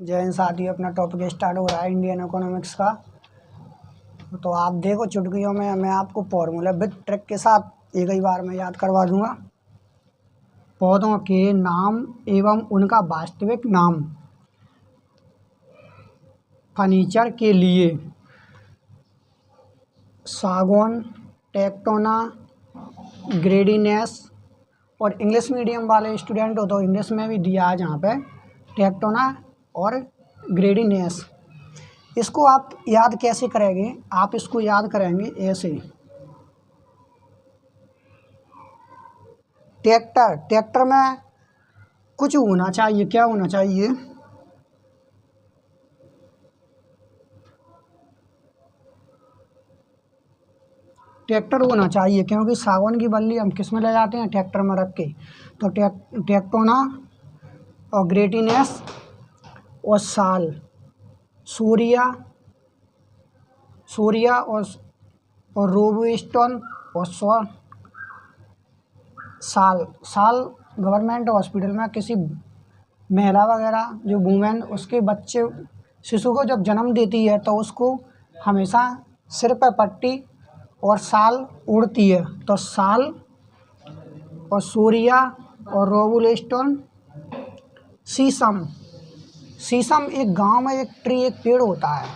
जय हिंद साथियों, अपना टॉपिक स्टार्ट हो रहा है इंडियन इकोनॉमिक्स का। तो आप देखो, चुटकियों में मैं आपको फॉर्मूला विद ट्रिक के साथ एक ही बार में याद करवा दूंगा। पौधों के नाम एवं उनका वास्तविक नाम। फर्नीचर के लिए सागौन, टेक्टोना, ग्रेडिनेस। और इंग्लिश मीडियम वाले स्टूडेंट हो तो इंग्लिश में भी दिया है जहाँ पे टेक्टोना और ग्रेडिनेस। इसको आप याद कैसे करेंगे? आप इसको याद करेंगे ऐसे। ट्रैक्टर में कुछ होना चाहिए, क्या होना चाहिए? ट्रैक्टर होना चाहिए, क्योंकि सागौन की बल्ली हम किस में ले जाते हैं? ट्रैक्टर में रख के। तो टेक्टोना और ग्रेडिनेस और साल, सूर्या और रोबस्टन और साल गवर्नमेंट हॉस्पिटल में किसी महिला वगैरह जो वुमेन उसके बच्चे शिशु को जब जन्म देती है तो उसको हमेशा सिर पर पट्टी और साल उड़ती है। तो साल और सूर्या और रोबस्टन। शीशम एक गांव में एक पेड़ होता है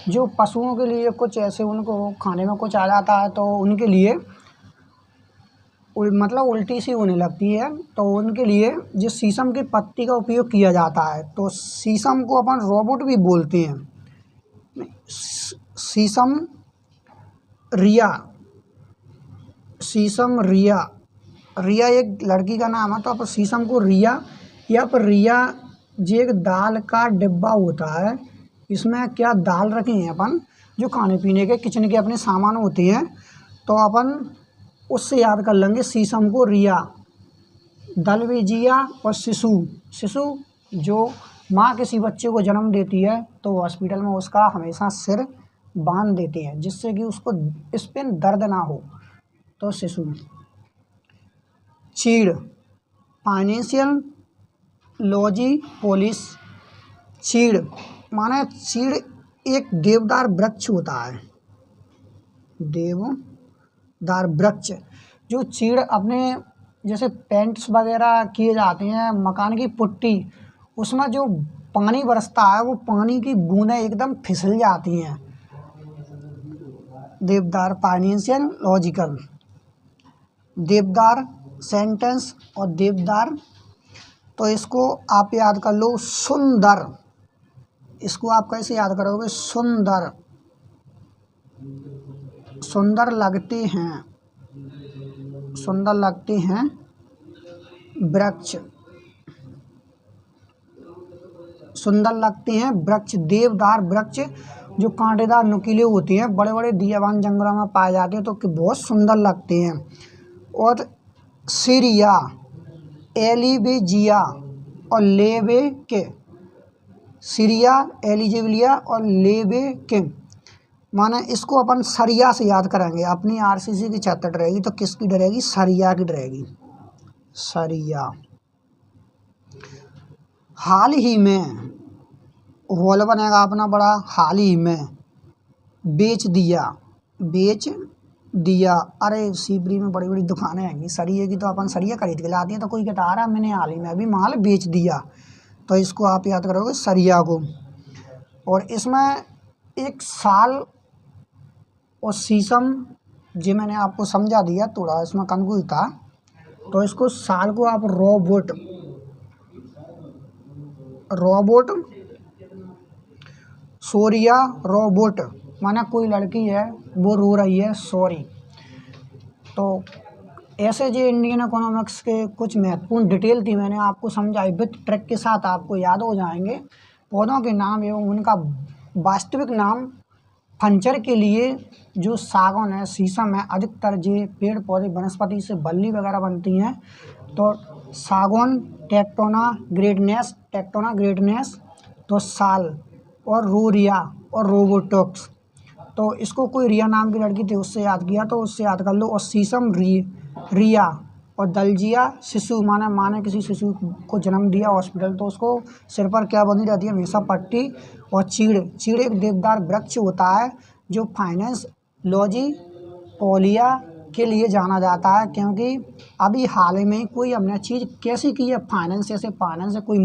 जो पशुओं के लिए कुछ ऐसे उनको खाने में कुछ आ जाता है तो उनके लिए मतलब उल्टी सी होने लगती है, तो उनके लिए जिस शीशम की पत्ती का उपयोग किया जाता है तो शीशम को अपन रोबोट भी बोलते हैं। शीशम रिया एक लड़की का नाम है। तो अपन शीशम को रिया या पर रिया जी एक दाल का डिब्बा होता है। इसमें क्या दाल रखे हैं अपन, जो खाने पीने के किचन के अपने सामान होते हैं, तो अपन उससे याद कर लेंगे शीशम को रिया। दलवेजिया और शिशु जो माँ किसी बच्चे को जन्म देती है तो हॉस्पिटल में उसका हमेशा सिर बांध देते हैं जिससे कि उसको इस पे दर्द ना हो, तो शिशु। चीड़, फाइनेंशियल लॉजी पोलिस। चीड़ माने चीड़ एक देवदार वृक्ष होता है। देवदार वृक्ष जो चीड़ अपने जैसे पेंट्स वगैरह किए जाते हैं, मकान की पुट्टी, उसमें जो पानी बरसता है वो पानी की बूंदें एकदम फिसल जाती हैं। देवदार फाइनेंशियल लॉजिकल। देवदार सेंटेंस और देवदार, तो इसको आप याद कर लो सुंदर। इसको आप कैसे याद करोगे? सुंदर लगते हैं वृक्ष। सुंदर लगते हैं वृक्ष। देवदार वृक्ष जो कांटेदार नुकीले होते हैं, बड़े बड़े दियावान जंगलों में पाए जाते हैं, तो बहुत सुंदर लगते हैं। और सीरिया, एलिवेजिया और लेवे के। सीरिया, एलिजेविलिया और लेवे के माने इसको अपन सरिया से याद करेंगे। अपनी आरसीसी की छत डरेगी तो किसकी डरेगी? सरिया की डरेगी। सरिया। हाल ही में, हॉल बनेगा अपना बड़ा, हाल ही में। बेच दिया। अरे सीपरी में बड़ी बड़ी दुकानें आएंगी सरिये की, तो अपन सरिया खरीद के लाते हैं, तो कोई कहता आ रहा मैंने हाल ही में अभी माल बेच दिया, तो इसको आप याद करोगे सरिया को। और इसमें एक साल और शीशम जो मैंने आपको समझा दिया, थोड़ा इसमें कंफ्यूज था, तो इसको साल को आप रोबोट। सूर्या रोबोट माना कोई लड़की है वो रो रही है सॉरी। तो ऐसे जो इंडियन इकोनॉमिक्स के कुछ महत्वपूर्ण डिटेल थी मैंने आपको समझाई, विद ट्रिक के साथ आपको याद हो जाएंगे। पौधों के नाम एवं उनका वास्तविक नाम। फर्नीचर के लिए जो सागौन है, शीशम है, अधिकतर जो पेड़ पौधे वनस्पति से बल्ली वगैरह बनती हैं, तो सागौन, टेक्टोना ग्रेडिनेस, तो साल और रूरिया और रोबोटॉक्स। तो इसको कोई रिया नाम की लड़की थी उससे याद किया, तो उससे याद कर लो। और शीशम रिया और दलजिया शिशु माने किसी शिशु को जन्म दिया हॉस्पिटल, तो उसको सिर पर क्या बंधी रहती है हमेशा पट्टी। और चीड़ एक देवदार वृक्ष होता है जो फाइनेंस लॉजी पोलिया के लिए जाना जाता है, क्योंकि अभी हाल ही में कोई हमने चीज़ कैसी की है फाइनेंस, जैसे फाइनेंस से कोई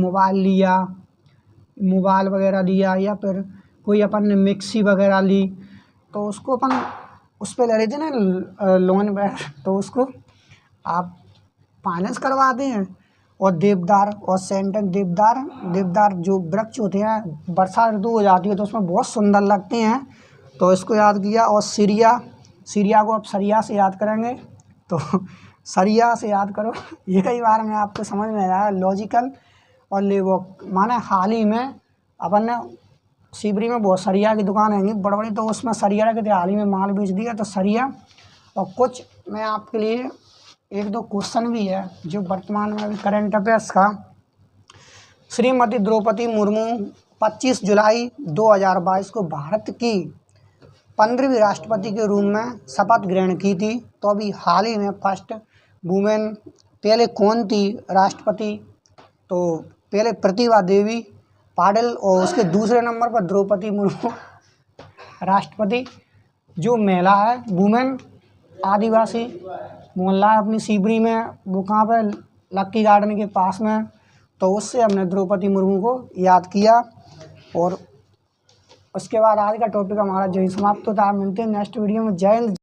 मोबाइल वगैरह लिया या फिर कोई अपन ने मिक्सी वगैरह ली, तो उसको अपन उस पर ले रहे थे ना लोन पे, तो उसको आप फाइनेंस करवाते हैं। और देवदार और सेंटन देवदार जो वृक्ष होते हैं वर्षा ऋतु हो जाती है तो उसमें बहुत सुंदर लगते हैं, तो इसको याद किया। और सीरिया को आप सरिया से याद करेंगे तो सरिया से याद करो। ये कई बार में आपको समझ में आया लॉजिकल। और लेवोक माने हाल ही में अपन ने शिवरी में बहुत सरिया की दुकान है बड़ी बड़ी, तो उसमें सरिया रखे थे, हाल ही में माल बेच दिया तो सरिया। और कुछ मैं आपके लिए एक दो क्वेश्चन भी है जो वर्तमान में अभी करंट अफेयर्स का। श्रीमती द्रौपदी मुर्मू 25 जुलाई 2022 को भारत की 15वीं राष्ट्रपति के रूप में शपथ ग्रहण की थी। तो अभी हाल ही में फर्स्ट वुमेन पहले कौन थी राष्ट्रपति, तो पहले प्रतिभा देवी पाटिल और उसके दूसरे नंबर पर द्रौपदी मुर्मू राष्ट्रपति। जो महिला है वुमेन आदिवासी मोहल्ला है अपनी शिवरी में, वो कहाँ पे लक्की गार्डन के पास में, तो उससे हमने द्रौपदी मुर्मू को याद किया। और उसके बाद आज का टॉपिक हमारा जो समाप्त होता है। मिलते हैं नेक्स्ट वीडियो में। जय हिंद।